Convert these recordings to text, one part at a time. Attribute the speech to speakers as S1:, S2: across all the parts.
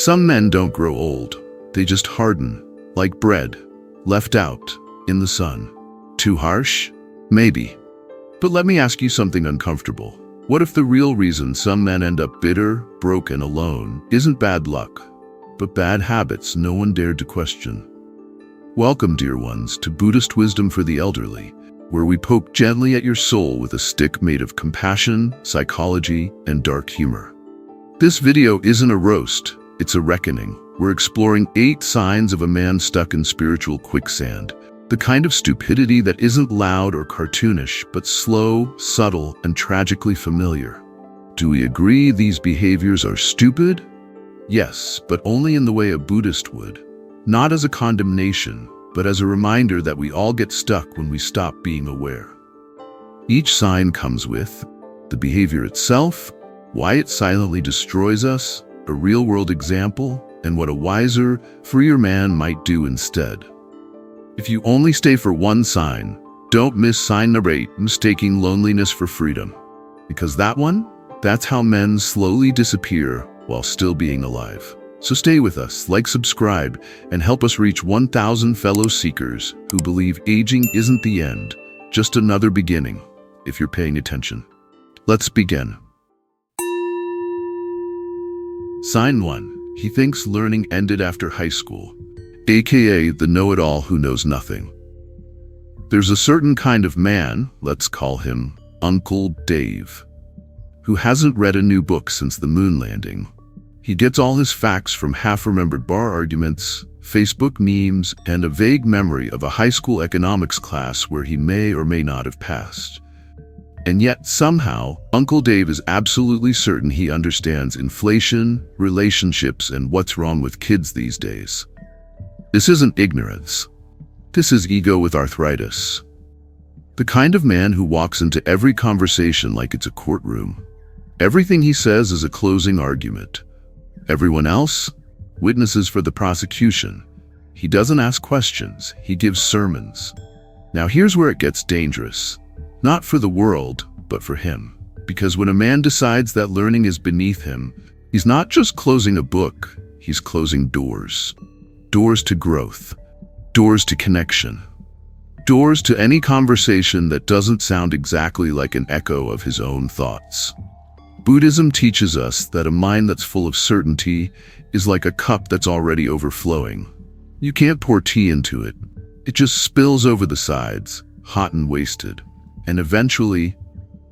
S1: Some men don't grow old. They just harden, like bread, left out in the sun. Too harsh? Maybe. But let me ask you something uncomfortable. What if the real reason some men end up bitter, broken, alone isn't bad luck, but bad habits no one dared to question? Welcome, dear ones, to Buddhist Wisdom for the Elderly, where we poke gently at your soul with a stick made of compassion, psychology, and dark humor. This video isn't a roast, it's a reckoning. We're exploring 8 signs of a man stuck in spiritual quicksand. The kind of stupidity that isn't loud or cartoonish, but slow, subtle, and tragically familiar. Do we agree these behaviors are stupid? Yes, but only in the way a Buddhist would. Not as a condemnation, but as a reminder that we all get stuck when we stop being aware. Each sign comes with the behavior itself, why it silently destroys us, a real-world example, and what a wiser, freer man might do instead. If you only stay for one sign, don't miss sign number 8, mistaking loneliness for freedom. Because that's how men slowly disappear while still being alive. So stay with us, like, subscribe, and help us reach 1,000 fellow seekers who believe aging isn't the end, just another beginning, if you're paying attention. Let's begin. Sign 1. He thinks learning ended after high school, aka the know-it-all who knows nothing. There's a certain kind of man, let's call him Uncle Dave, who hasn't read a new book since the moon landing. He gets all his facts from half-remembered bar arguments, Facebook memes, and a vague memory of a high school economics class where he may or may not have passed. And yet, somehow, Uncle Dave is absolutely certain he understands inflation, relationships, and what's wrong with kids these days. This isn't ignorance. This is ego with arthritis. The kind of man who walks into every conversation like it's a courtroom. Everything he says is a closing argument. Everyone else? Witnesses for the prosecution. He doesn't ask questions, he gives sermons. Now here's where it gets dangerous. Not for the world, but for him. Because when a man decides that learning is beneath him, he's not just closing a book, he's closing doors. Doors to growth, doors to connection, doors to any conversation that doesn't sound exactly like an echo of his own thoughts. Buddhism teaches us that a mind that's full of certainty is like a cup that's already overflowing. You can't pour tea into it. It just spills over the sides, hot and wasted. And eventually,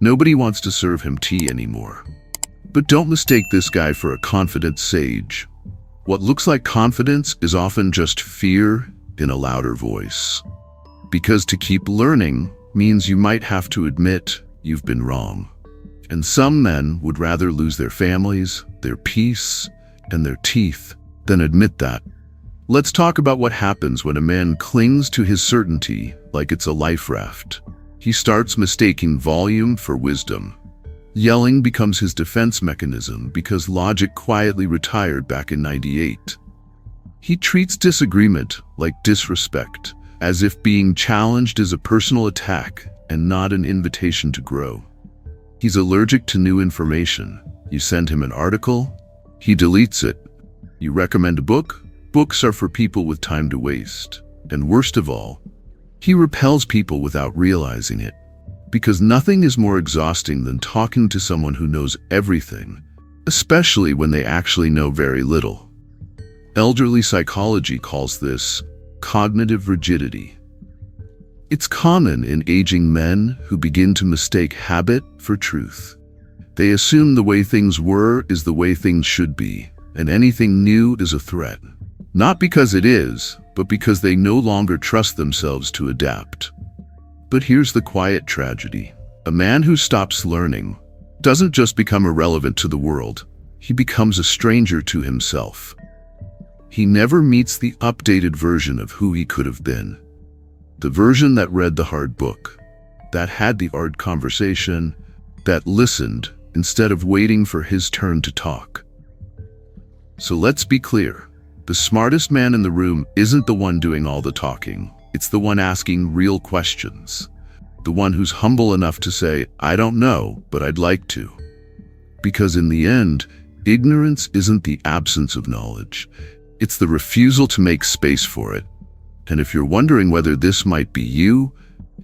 S1: nobody wants to serve him tea anymore. But don't mistake this guy for a confident sage. What looks like confidence is often just fear in a louder voice. Because to keep learning means you might have to admit you've been wrong. And some men would rather lose their families, their peace, and their teeth than admit that. Let's talk about what happens when a man clings to his certainty like it's a life raft. He starts mistaking volume for wisdom. Yelling becomes his defense mechanism because logic quietly retired back in '98. He treats disagreement like disrespect, as if being challenged is a personal attack and not an invitation to grow. He's allergic to new information. You send him an article, he deletes it. You recommend a book, books are for people with time to waste. And worst of all, he repels people without realizing it. Because nothing is more exhausting than talking to someone who knows everything, especially when they actually know very little. Elderly psychology calls this cognitive rigidity. It's common in aging men who begin to mistake habit for truth. They assume the way things were is the way things should be, and anything new is a threat. Not because it is, but because they no longer trust themselves to adapt. But here's the quiet tragedy. A man who stops learning doesn't just become irrelevant to the world, he becomes a stranger to himself. He never meets the updated version of who he could have been. The version that read the hard book, that had the hard conversation, that listened instead of waiting for his turn to talk. So let's be clear. The smartest man in the room isn't the one doing all the talking. It's the one asking real questions. The one who's humble enough to say, I don't know, but I'd like to. Because in the end, Ignorance isn't the absence of knowledge. It's the refusal to make space for it. And if you're wondering whether this might be you,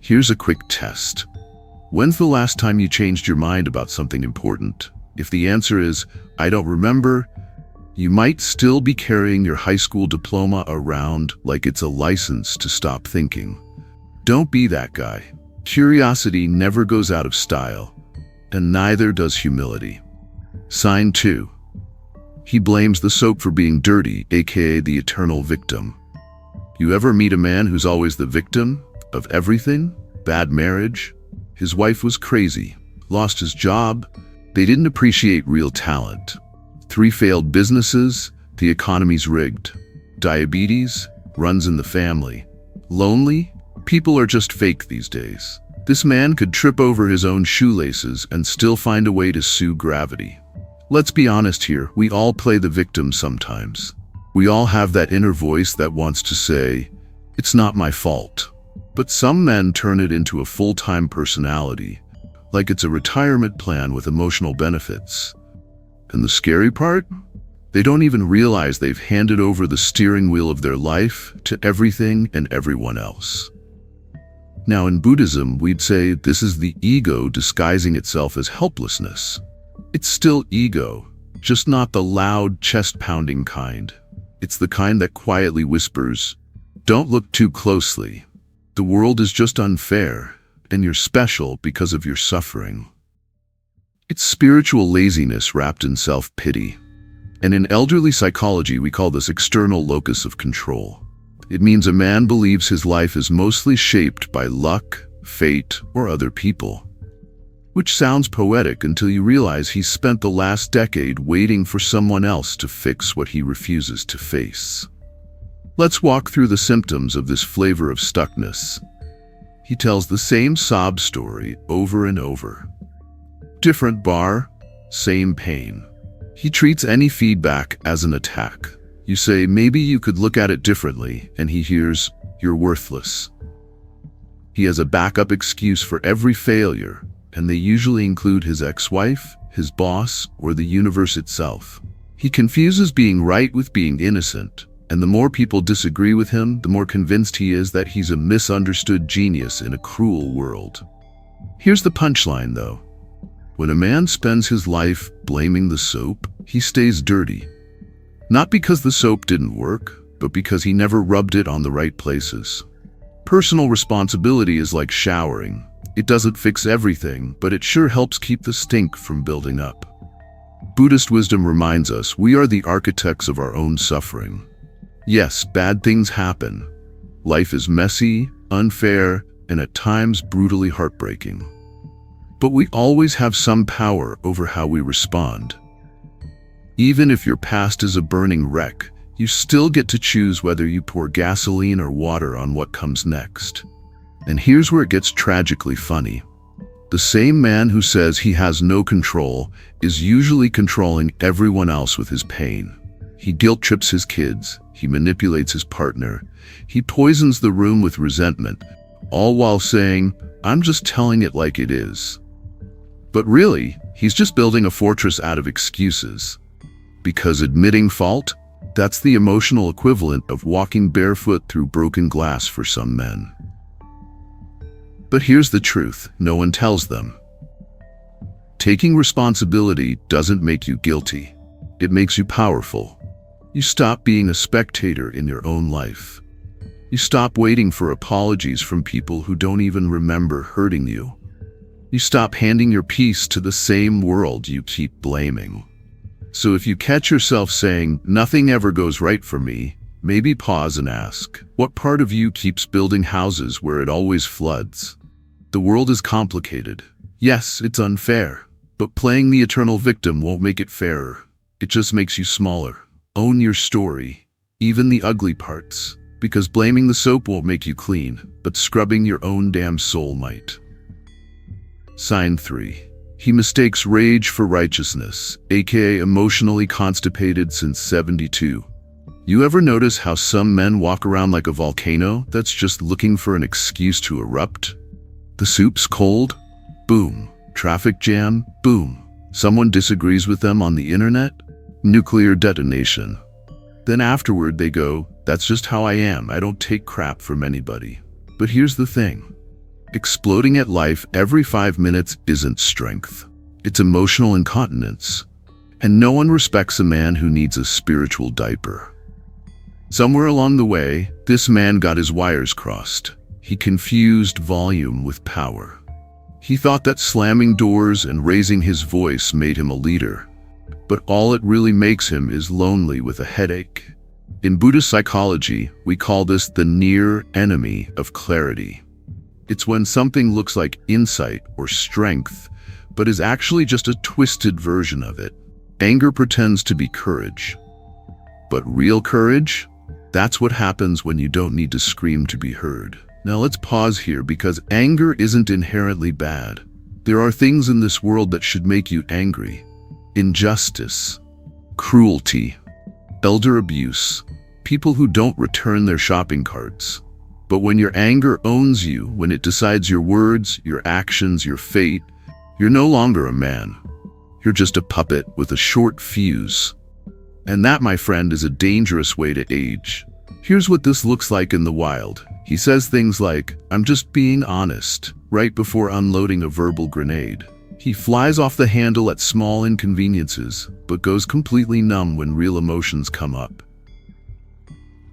S1: here's a quick test. When's the last time you changed your mind about something important? If the answer is, I don't remember, you might still be carrying your high school diploma around like it's a license to stop thinking. Don't be that guy. Curiosity never goes out of style, and neither does humility. Sign 2. He blames the soap for being dirty, aka the eternal victim. You ever meet a man who's always the victim of everything? Bad marriage? His wife was crazy, lost his job, they didn't appreciate real talent. 3 failed businesses, the economy's rigged. Diabetes, runs in the family. Lonely? People are just fake these days. This man could trip over his own shoelaces and still find a way to sue gravity. Let's be honest here, we all play the victim sometimes. We all have that inner voice that wants to say, it's not my fault. But some men turn it into a full-time personality, like it's a retirement plan with emotional benefits. And the scary part? They don't even realize they've handed over the steering wheel of their life to everything and everyone else. Now in Buddhism, we'd say this is the ego disguising itself as helplessness. It's still ego, just not the loud, chest-pounding kind. It's the kind that quietly whispers, don't look too closely. The world is just unfair, and you're special because of your suffering. It's spiritual laziness wrapped in self-pity. And in elderly psychology, we call this external locus of control. It means a man believes his life is mostly shaped by luck, fate, or other people. Which sounds poetic until you realize he's spent the last decade waiting for someone else to fix what he refuses to face. Let's walk through the symptoms of this flavor of stuckness. He tells the same sob story over and over. Different bar, same pain. He treats any feedback as an attack. You say, maybe you could look at it differently, and he hears, you're worthless. He has a backup excuse for every failure, and they usually include his ex-wife, his boss, or the universe itself. He confuses being right with being innocent, and the more people disagree with him, the more convinced he is that he's a misunderstood genius in a cruel world. Here's the punchline, though. When a man spends his life blaming the soap, he stays dirty. Not because the soap didn't work, but because he never rubbed it on the right places. Personal responsibility is like showering. It doesn't fix everything, but it sure helps keep the stink from building up. Buddhist wisdom reminds us we are the architects of our own suffering. Yes, bad things happen. Life is messy, unfair, and at times brutally heartbreaking. But we always have some power over how we respond. Even if your past is a burning wreck, you still get to choose whether you pour gasoline or water on what comes next. And here's where it gets tragically funny. The same man who says he has no control is usually controlling everyone else with his pain. He guilt trips his kids, he manipulates his partner, he poisons the room with resentment, all while saying, I'm just telling it like it is. But really, he's just building a fortress out of excuses. Because admitting fault, that's the emotional equivalent of walking barefoot through broken glass for some men. But here's the truth, no one tells them. Taking responsibility doesn't make you guilty. It makes you powerful. You stop being a spectator in your own life. You stop waiting for apologies from people who don't even remember hurting you. You stop handing your peace to the same world you keep blaming. So if you catch yourself saying, nothing ever goes right for me, maybe pause and ask, what part of you keeps building houses where it always floods? The world is complicated. Yes, it's unfair, but playing the eternal victim won't make it fairer. It just makes you smaller. Own your story, even the ugly parts, because blaming the soap won't make you clean, but scrubbing your own damn soul might. Sign 3. He mistakes rage for righteousness, aka emotionally constipated since 72. You ever notice how some men walk around like a volcano that's just looking for an excuse to erupt? The soup's cold? Boom. Traffic jam? Boom. Someone disagrees with them on the internet? nuclear detonation. Then afterward they go, that's just how I am, I don't take crap from anybody. But here's the thing. Exploding at life every 5 minutes isn't strength. It's emotional incontinence. And no one respects a man who needs a spiritual diaper. Somewhere along the way, this man got his wires crossed. He confused volume with power. He thought that slamming doors and raising his voice made him a leader. But all it really makes him is lonely with a headache. In Buddhist psychology, we call this the near enemy of clarity. It's when something looks like insight or strength, but is actually just a twisted version of it. Anger pretends to be courage. But real courage? That's what happens when you don't need to scream to be heard. Now let's pause here, because anger isn't inherently bad. There are things in this world that should make you angry. Injustice, cruelty, elder abuse, people who don't return their shopping carts. But when your anger owns you, when it decides your words, your actions, your fate, you're no longer a man. You're just a puppet with a short fuse. And that, my friend, is a dangerous way to age. Here's what this looks like in the wild. He says things like, I'm just being honest, right before unloading a verbal grenade. He flies off the handle at small inconveniences, but goes completely numb when real emotions come up.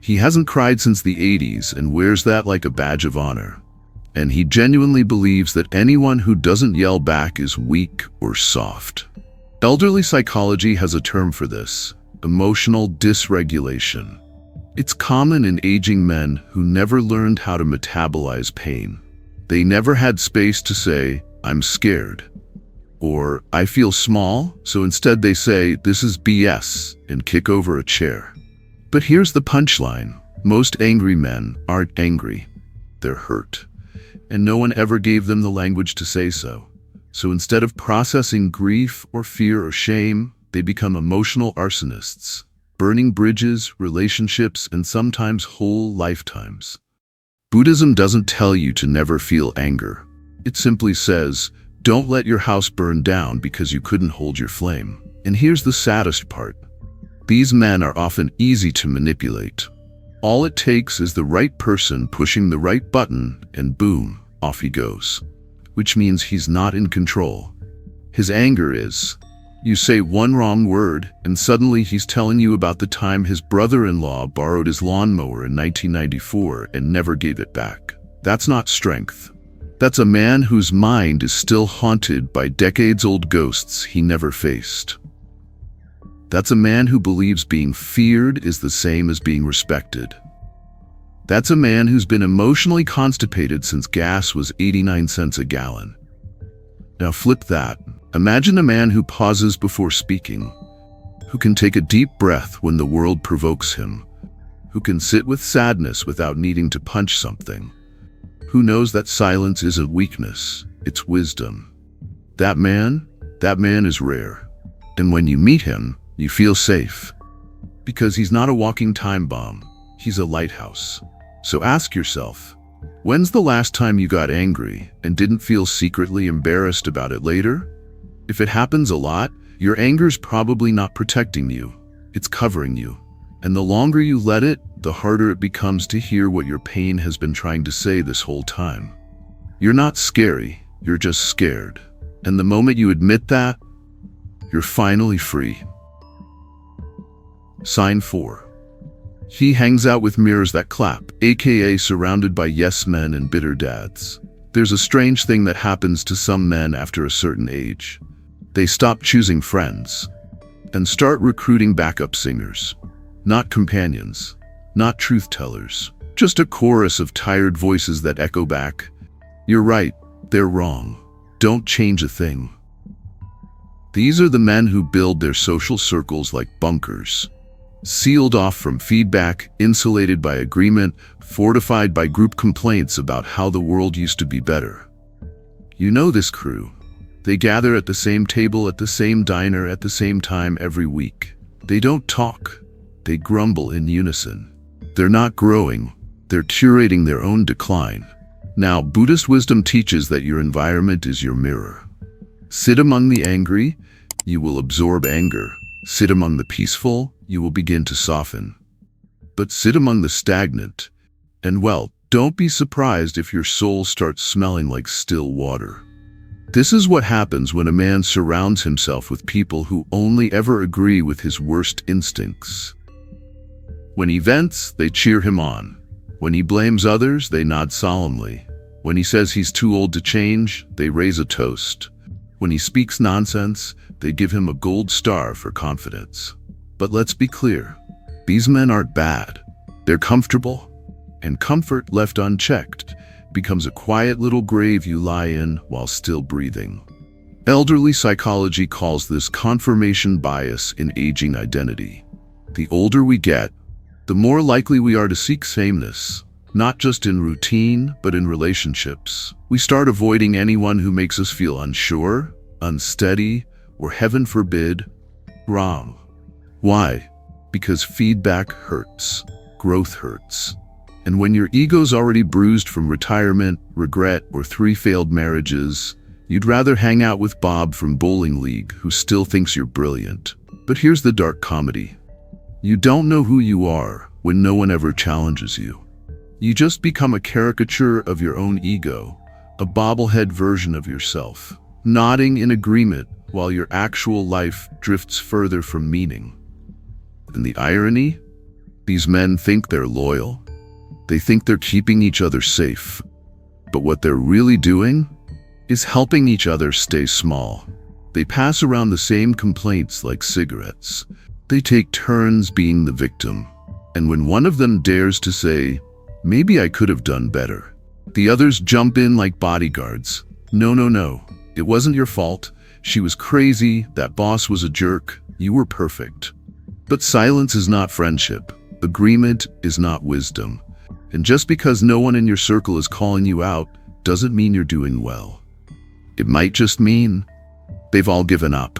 S1: He hasn't cried since the 80s and wears that like a badge of honor. And he genuinely believes that anyone who doesn't yell back is weak or soft. Elderly psychology has a term for this: emotional dysregulation. It's common in aging men who never learned how to metabolize pain. They never had space to say, I'm scared, or I feel small, so instead they say, this is BS, and kick over a chair. But here's the punchline. Most angry men aren't angry. They're hurt. And no one ever gave them the language to say so. So instead of processing grief or fear or shame, they become emotional arsonists, burning bridges, relationships, and sometimes whole lifetimes. Buddhism doesn't tell you to never feel anger. It simply says, don't let your house burn down because you couldn't hold your flame. And here's the saddest part. These men are often easy to manipulate. All it takes is the right person pushing the right button, and boom, off he goes. Which means he's not in control. His anger is. You say one wrong word, and suddenly he's telling you about the time his brother-in-law borrowed his lawnmower in 1994 and never gave it back. That's not strength. That's a man whose mind is still haunted by decades-old ghosts he never faced. That's a man who believes being feared is the same as being respected. That's a man who's been emotionally constipated since gas was 89 cents a gallon. Now flip that. Imagine a man who pauses before speaking, who can take a deep breath when the world provokes him, who can sit with sadness without needing to punch something, who knows that silence isn't weakness, it's wisdom. That man is rare. And when you meet him, you feel safe. Because he's not a walking time bomb, he's a lighthouse. So ask yourself, when's the last time you got angry and didn't feel secretly embarrassed about it later? If it happens a lot, your anger's probably not protecting you, it's covering you. And the longer you let it, the harder it becomes to hear what your pain has been trying to say this whole time. You're not scary, you're just scared. And the moment you admit that, you're finally free. Sign 4. He hangs out with mirrors that clap, aka surrounded by yes men and bitter dads. There's a strange thing that happens to some men after a certain age. They stop choosing friends and start recruiting backup singers. Not companions, not truth tellers, just a chorus of tired voices that echo back, you're right, they're wrong, don't change a thing. These are the men who build their social circles like bunkers, sealed off from feedback, insulated by agreement, fortified by group complaints about how the world used to be better. You know this crew. They gather at the same table at the same diner at the same time every week. They don't talk. They grumble in unison. They're not growing. They're curating their own decline. Now, Buddhist wisdom teaches that your environment is your mirror. Sit among the angry, you will absorb anger. Sit among the peaceful, you will begin to soften. But sit among the stagnant, and well, don't be surprised if your soul starts smelling like still water. This is what happens when a man surrounds himself with people who only ever agree with his worst instincts. When he vents, they cheer him on. When he blames others, they nod solemnly. When he says he's too old to change, they raise a toast. When he speaks nonsense, they give him a gold star for confidence. But let's be clear, these men aren't bad. They're comfortable, and comfort left unchecked becomes a quiet little grave you lie in while still breathing. Elderly psychology calls this confirmation bias in aging identity. The older we get, the more likely we are to seek sameness, not just in routine, but in relationships. We start avoiding anyone who makes us feel unsure, unsteady, or heaven forbid, wrong. Why? Because feedback hurts, growth hurts. And when your ego's already bruised from retirement, regret, or 3 failed marriages, you'd rather hang out with Bob from Bowling League, who still thinks you're brilliant. But here's the dark comedy. You don't know who you are when no one ever challenges you. You just become a caricature of your own ego, a bobblehead version of yourself, nodding in agreement while your actual life drifts further from meaning. And the irony? These men think they're loyal. They think they're keeping each other safe. But what they're really doing is helping each other stay small. They pass around the same complaints like cigarettes. They take turns being the victim. And when one of them dares to say, "Maybe I could have done better," the others jump in like bodyguards. No. It wasn't your fault. She was crazy. That boss was a jerk. You were perfect. But silence is not friendship. Agreement is not wisdom. And just because no one in your circle is calling you out doesn't mean you're doing well. It might just mean they've all given up.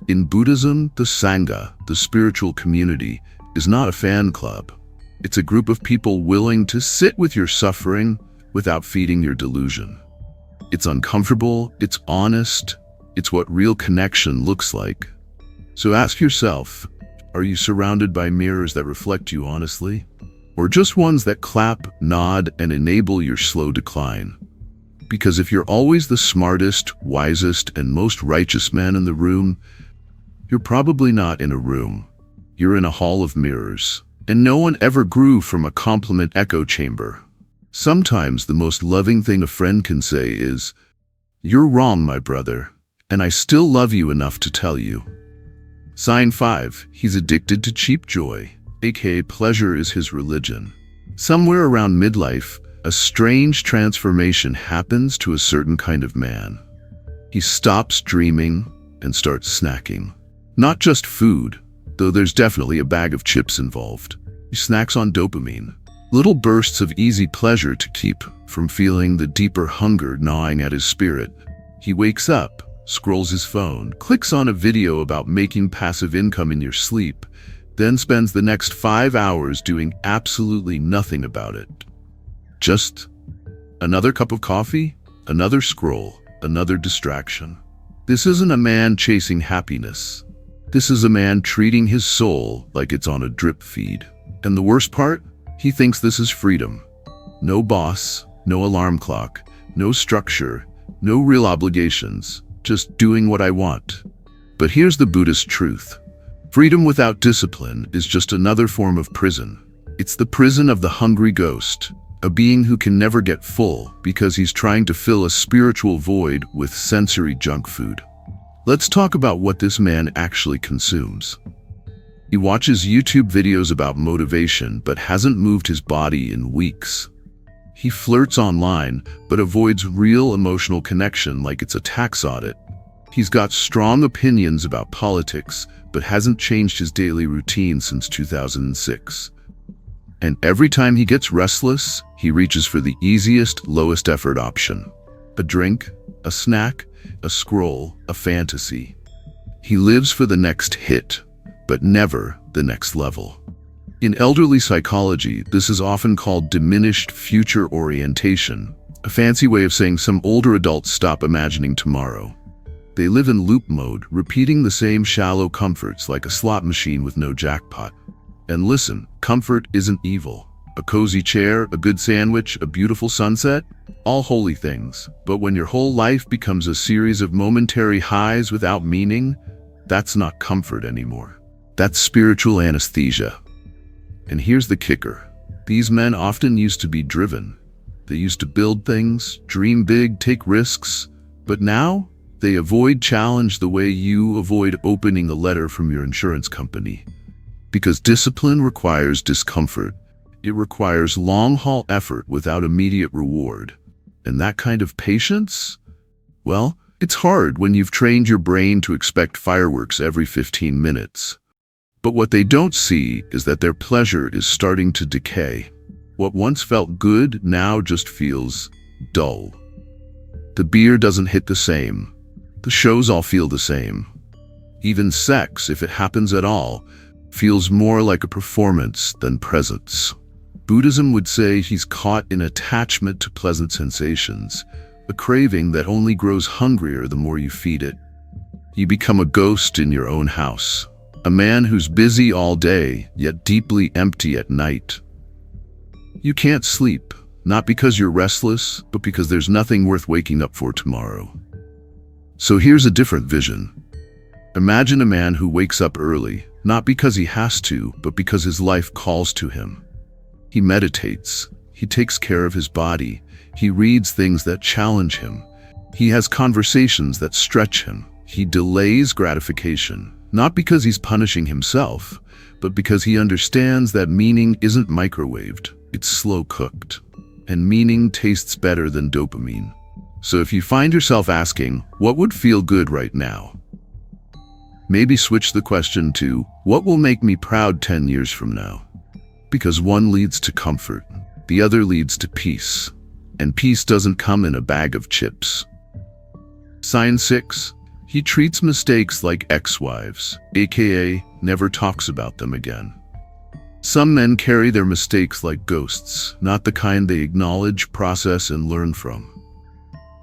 S1: In Buddhism, the Sangha, the spiritual community, is not a fan club. It's a group of people willing to sit with your suffering without feeding your delusion. It's uncomfortable, it's honest, it's what real connection looks like. So ask yourself, are you surrounded by mirrors that reflect you honestly? Or just ones that clap, nod, and enable your slow decline? Because if you're always the smartest, wisest, and most righteous man in the room, you're probably not in a room. You're in a hall of mirrors. And no one ever grew from a compliment echo chamber. Sometimes the most loving thing a friend can say is, "You're wrong, my brother, and I still love you enough to tell you." Sign 5, he's addicted to cheap joy, aka pleasure is his religion. Somewhere around midlife, a strange transformation happens to a certain kind of man. He stops dreaming and starts snacking. Not just food, though there's definitely a bag of chips involved. He snacks on dopamine, little bursts of easy pleasure to keep from feeling the deeper hunger gnawing at his spirit. He wakes up, scrolls his phone, clicks on a video about making passive income in your sleep, then spends the next 5 hours doing absolutely nothing about it. Just another cup of coffee, another scroll, another distraction. This isn't a man chasing happiness. This is a man treating his soul like it's on a drip feed. And the worst part? He thinks this is freedom. No boss, no alarm clock, no structure, no real obligations, just doing what I want. But here's the Buddhist truth. Freedom without discipline is just another form of prison. It's the prison of the hungry ghost, a being who can never get full because he's trying to fill a spiritual void with sensory junk food. Let's talk about what this man actually consumes. He watches YouTube videos about motivation but hasn't moved his body in weeks. He flirts online but avoids real emotional connection like it's a tax audit. He's got strong opinions about politics but hasn't changed his daily routine since 2006. And every time he gets restless, he reaches for the easiest, lowest effort option. A drink, a snack, a scroll, a fantasy. He lives for the next hit, but never the next level. In elderly psychology, this is often called diminished future orientation, a fancy way of saying some older adults stop imagining tomorrow. They live in loop mode, repeating the same shallow comforts like a slot machine with no jackpot. And listen, comfort isn't evil. A cozy chair, a good sandwich, a beautiful sunset, all holy things. But when your whole life becomes a series of momentary highs without meaning, that's not comfort anymore. That's spiritual anesthesia. And here's the kicker. These men often used to be driven. They used to build things, dream big, take risks. But now, they avoid challenge the way you avoid opening a letter from your insurance company. Because discipline requires discomfort. It requires long-haul effort without immediate reward. And that kind of patience? Well, it's hard when you've trained your brain to expect fireworks every 15 minutes. But what they don't see is that their pleasure is starting to decay. What once felt good now just feels dull. The beer doesn't hit the same. The shows all feel the same. Even sex, if it happens at all, feels more like a performance than presence. Buddhism would say he's caught in attachment to pleasant sensations, a craving that only grows hungrier the more you feed it. You become a ghost in your own house, a man who's busy all day, yet deeply empty at night. You can't sleep, not because you're restless, but because there's nothing worth waking up for tomorrow. So here's a different vision. Imagine a man who wakes up early, not because he has to, but because his life calls to him. He meditates, he takes care of his body, he reads things that challenge him, he has conversations that stretch him, he delays gratification, not because he's punishing himself, but because he understands that meaning isn't microwaved, it's slow-cooked, and meaning tastes better than dopamine. So if you find yourself asking, what would feel good right now? Maybe switch the question to, what will make me proud 10 years from now? Because one leads to comfort, the other leads to peace. And peace doesn't come in a bag of chips. Sign 6. He treats mistakes like ex-wives, aka never talks about them again. Some men carry their mistakes like ghosts, not the kind they acknowledge, process, and learn from.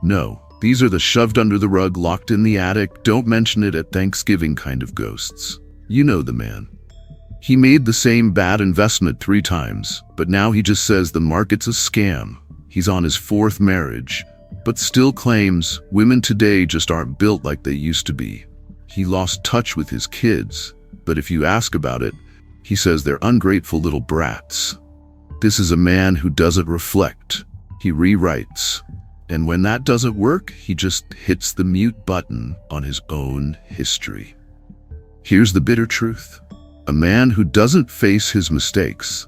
S1: No, these are the shoved under the rug, locked in the attic, don't mention it at Thanksgiving kind of ghosts. You know the man. He made the same bad investment 3 times, but now he just says the market's a scam. He's on his 4th marriage, but still claims women today just aren't built like they used to be. He lost touch with his kids, but if you ask about it, he says they're ungrateful little brats. This is a man who doesn't reflect. He rewrites. And when that doesn't work, he just hits the mute button on his own history. Here's the bitter truth. A man who doesn't face his mistakes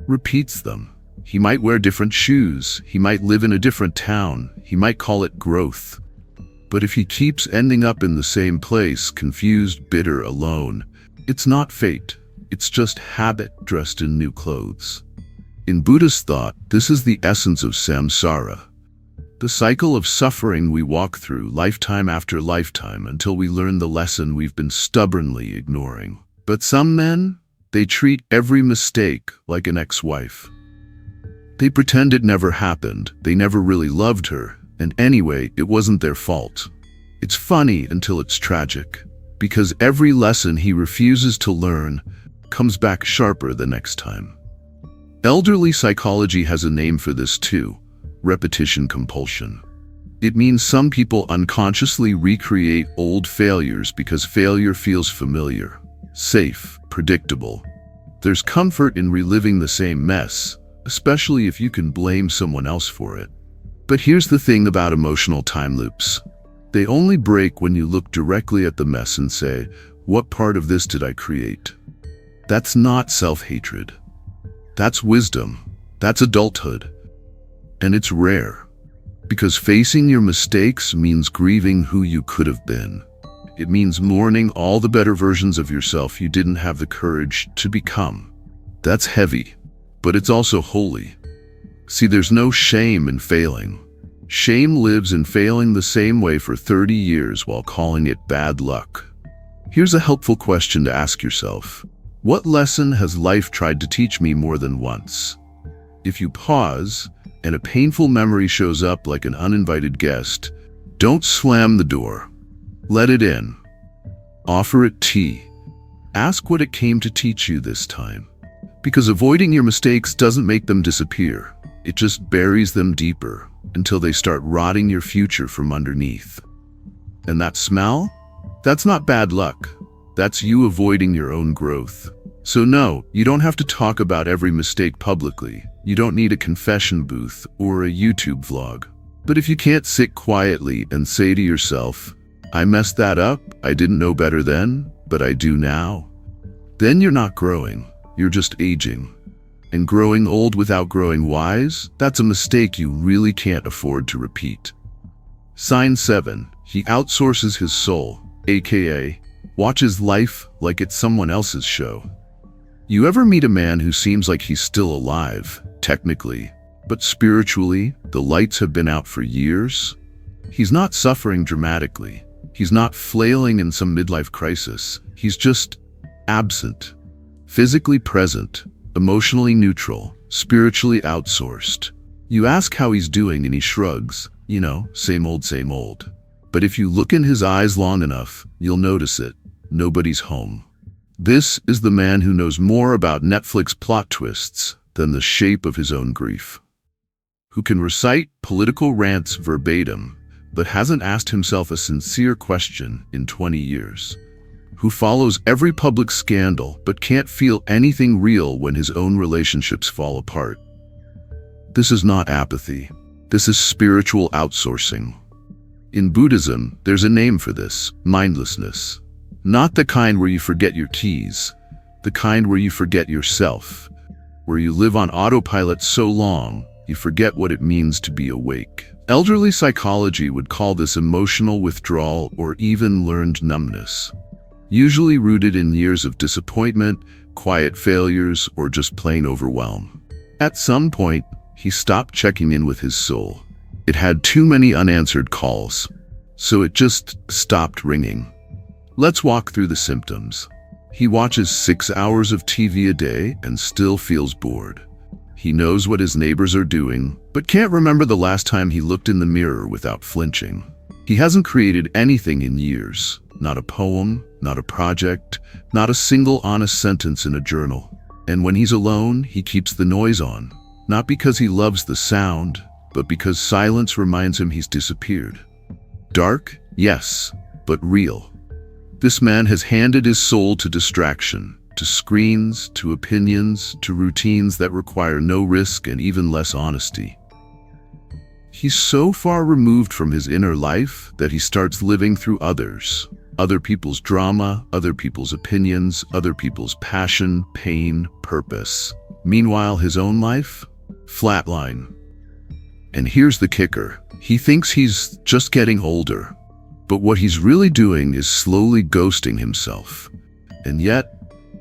S1: repeats them. He might wear different shoes, he might live in a different town, he might call it growth. But if he keeps ending up in the same place, confused, bitter, alone, it's not fate, it's just habit dressed in new clothes. In Buddhist thought, this is the essence of samsara, the cycle of suffering we walk through lifetime after lifetime until we learn the lesson we've been stubbornly ignoring. But some men, they treat every mistake like an ex-wife. They pretend it never happened, they never really loved her, and anyway, it wasn't their fault. It's funny until it's tragic, because every lesson he refuses to learn comes back sharper the next time. Elderly psychology has a name for this too, repetition compulsion. It means some people unconsciously recreate old failures because failure feels familiar, safe, predictable. There's comfort in reliving the same mess, especially if you can blame someone else for it. But here's the thing about emotional time loops. They only break when you look directly at the mess and say, what part of this did I create? That's not self-hatred. That's wisdom. That's adulthood. And it's rare. Because facing your mistakes means grieving who you could have been. It means mourning all the better versions of yourself you didn't have the courage to become. That's heavy, but it's also holy. See, there's no shame in failing. Shame lives in failing the same way for 30 years while calling it bad luck. Here's a helpful question to ask yourself. What lesson has life tried to teach me more than once? If you pause, and a painful memory shows up like an uninvited guest, don't slam the door. Let it in. Offer it tea. Ask what it came to teach you this time. Because avoiding your mistakes doesn't make them disappear. It just buries them deeper until they start rotting your future from underneath. And that smell? That's not bad luck. That's you avoiding your own growth. So no, you don't have to talk about every mistake publicly. You don't need a confession booth or a YouTube vlog. But if you can't sit quietly and say to yourself, I messed that up, I didn't know better then, but I do now, then you're not growing, you're just aging. And growing old without growing wise, that's a mistake you really can't afford to repeat. Sign 7. He outsources his soul, aka watches life like it's someone else's show. You ever meet a man who seems like he's still alive, technically, but spiritually, the lights have been out for years? He's not suffering dramatically. He's not flailing in some midlife crisis. He's just absent, physically present, emotionally neutral, spiritually outsourced. You ask how he's doing and he shrugs, same old, same old. But if you look in his eyes long enough, you'll notice it. Nobody's home. This is the man who knows more about Netflix plot twists than the shape of his own grief. Who can recite political rants verbatim, but hasn't asked himself a sincere question in 20 years. Who follows every public scandal, but can't feel anything real when his own relationships fall apart. This is not apathy. This is spiritual outsourcing. In Buddhism, there's a name for this: mindlessness. Not the kind where you forget your keys, the kind where you forget yourself, where you live on autopilot so long, you forget what it means to be awake. Elderly psychology would call this emotional withdrawal or even learned numbness, usually rooted in years of disappointment, quiet failures, or just plain overwhelm. At some point, he stopped checking in with his soul. It had too many unanswered calls, so it just stopped ringing. Let's walk through the symptoms. He watches 6 hours of TV a day and still feels bored. He knows what his neighbors are doing, but can't remember the last time he looked in the mirror without flinching. He hasn't created anything in years. Not a poem, not a project, not a single honest sentence in a journal. And when he's alone, he keeps the noise on. Not because he loves the sound, but because silence reminds him he's disappeared. Dark? Yes, but real. This man has handed his soul to distraction, to screens, to opinions, to routines that require no risk and even less honesty. He's so far removed from his inner life that he starts living through others. Other people's drama, other people's opinions, other people's passion, pain, purpose. Meanwhile, his own life? Flatline. And here's the kicker. He thinks he's just getting older. But what he's really doing is slowly ghosting himself. And yet,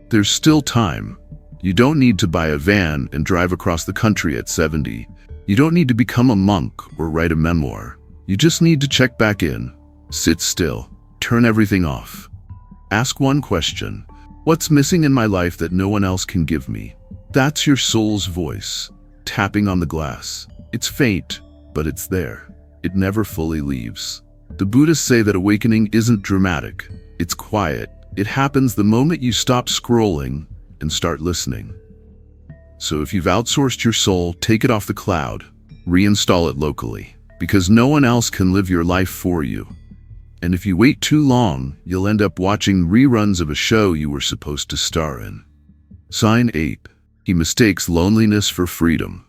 S1: there's still time. You don't need to buy a van and drive across the country at 70. You don't need to become a monk or write a memoir. You just need to check back in, sit still, turn everything off. Ask one question: what's missing in my life that no one else can give me? That's your soul's voice, tapping on the glass. It's faint, but it's there. It never fully leaves. The Buddhists say that awakening isn't dramatic. It's quiet. It happens the moment you stop scrolling and start listening. So if you've outsourced your soul, take it off the cloud, reinstall it locally, because no one else can live your life for you. And if you wait too long, you'll end up watching reruns of a show you were supposed to star in. Sign 8. He mistakes loneliness for freedom,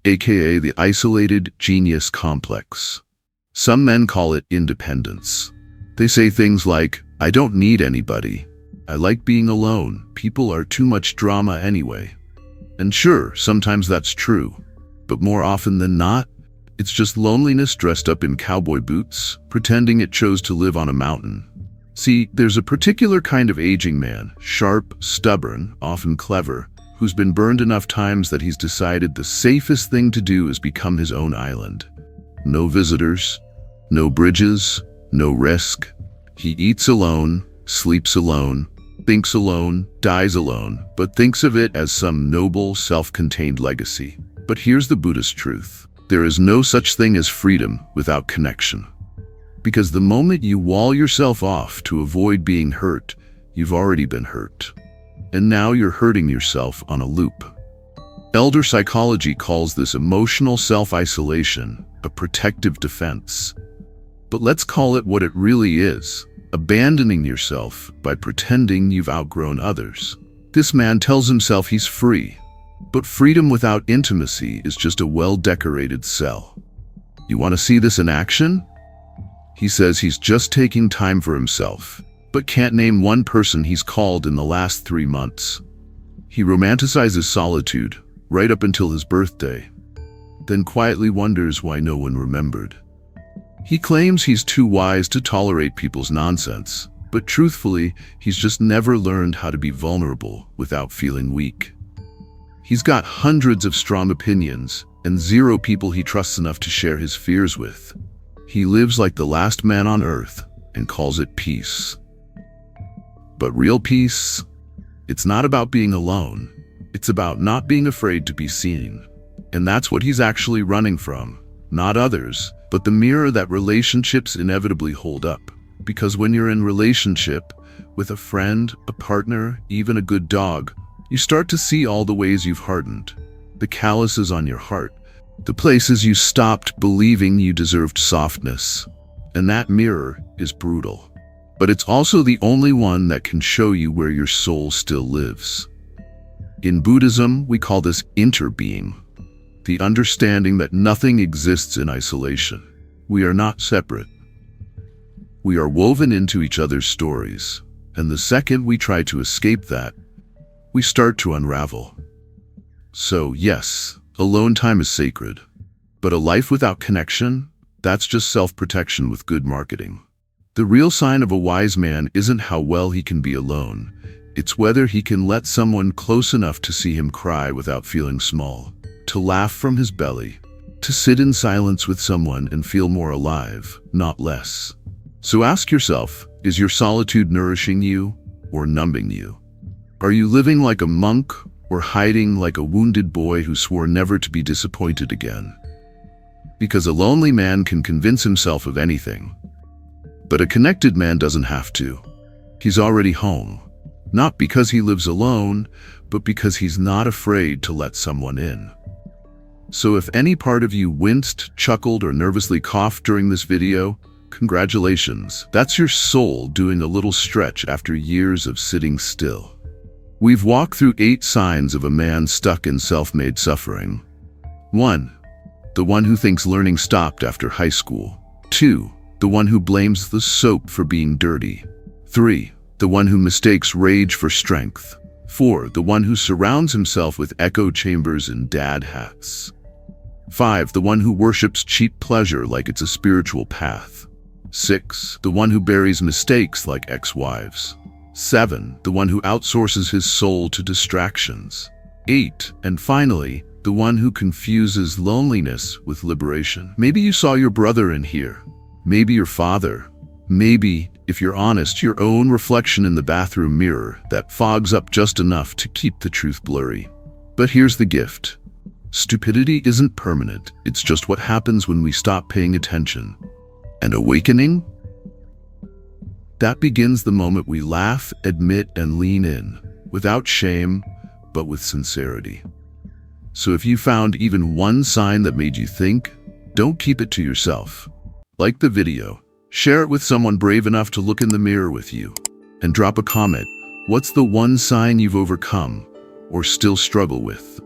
S1: aka the isolated genius complex. Some men call it independence. They say things like, I don't need anybody. I like being alone. People are too much drama anyway. And sure, sometimes that's true. But more often than not, it's just loneliness dressed up in cowboy boots, pretending it chose to live on a mountain. See, there's a particular kind of aging man, sharp, stubborn, often clever, who's been burned enough times that he's decided the safest thing to do is become his own island. No visitors, no bridges, no risk. He eats alone, sleeps alone, thinks alone, dies alone, but thinks of it as some noble, self-contained legacy. But here's the Buddhist truth. There is no such thing as freedom without connection. Because the moment you wall yourself off to avoid being hurt, you've already been hurt. And now you're hurting yourself on a loop. Elder psychology calls this emotional self-isolation, a protective defense. But let's call it what it really is: abandoning yourself by pretending you've outgrown others. This man tells himself he's free, but freedom without intimacy is just a well-decorated cell. You want to see this in action? He says he's just taking time for himself, but can't name one person he's called in the last 3 months. He romanticizes solitude right up until his birthday, then quietly wonders why no one remembered. He claims he's too wise to tolerate people's nonsense, but truthfully, he's just never learned how to be vulnerable without feeling weak. He's got hundreds of strong opinions and 0 people he trusts enough to share his fears with. He lives like the last man on earth and calls it peace. But real peace? It's not about being alone. It's about not being afraid to be seen. And that's what he's actually running from. Not others, but the mirror that relationships inevitably hold up. Because when you're in relationship with a friend, a partner, even a good dog, you start to see all the ways you've hardened. The calluses on your heart. The places you stopped believing you deserved softness. And that mirror is brutal. But it's also the only one that can show you where your soul still lives. In Buddhism, we call this interbeing, the understanding that nothing exists in isolation. We are not separate. We are woven into each other's stories, and the second we try to escape that, we start to unravel. So yes, alone time is sacred, but a life without connection, that's just self-protection with good marketing. The real sign of a wise man isn't how well he can be alone. It's whether he can let someone close enough to see him cry without feeling small, to laugh from his belly, to sit in silence with someone and feel more alive, not less. So ask yourself, is your solitude nourishing you or numbing you? Are you living like a monk or hiding like a wounded boy who swore never to be disappointed again? Because a lonely man can convince himself of anything, but a connected man doesn't have to. He's already home. Not because he lives alone, but because he's not afraid to let someone in. So if any part of you winced, chuckled, or nervously coughed during this video, congratulations. That's your soul doing a little stretch after years of sitting still. We've walked through 8 signs of a man stuck in self-made suffering. 1. The one who thinks learning stopped after high school. 2. The one who blames the soap for being dirty. 3. The one who mistakes rage for strength. 4. The one who surrounds himself with echo chambers and dad hats. 5. The one who worships cheap pleasure like it's a spiritual path. 6. The one who buries mistakes like ex-wives. 7. The one who outsources his soul to distractions. 8. And finally, the one who confuses loneliness with liberation. Maybe you saw your brother in here. Maybe your father. Maybe, if you're honest, your own reflection in the bathroom mirror that fogs up just enough to keep the truth blurry. But here's the gift. Stupidity isn't permanent. It's just what happens when we stop paying attention. And awakening? That begins the moment we laugh, admit, and lean in, without shame, but with sincerity. So if you found even one sign that made you think, don't keep it to yourself. Like the video, share it with someone brave enough to look in the mirror with you, and drop a comment. What's the one sign you've overcome or still struggle with?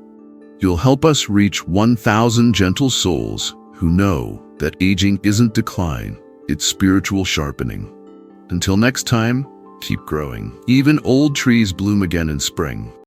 S1: You'll help us reach 1,000 gentle souls who know that aging isn't decline, it's spiritual sharpening. Until next time, keep growing. Even old trees bloom again in spring.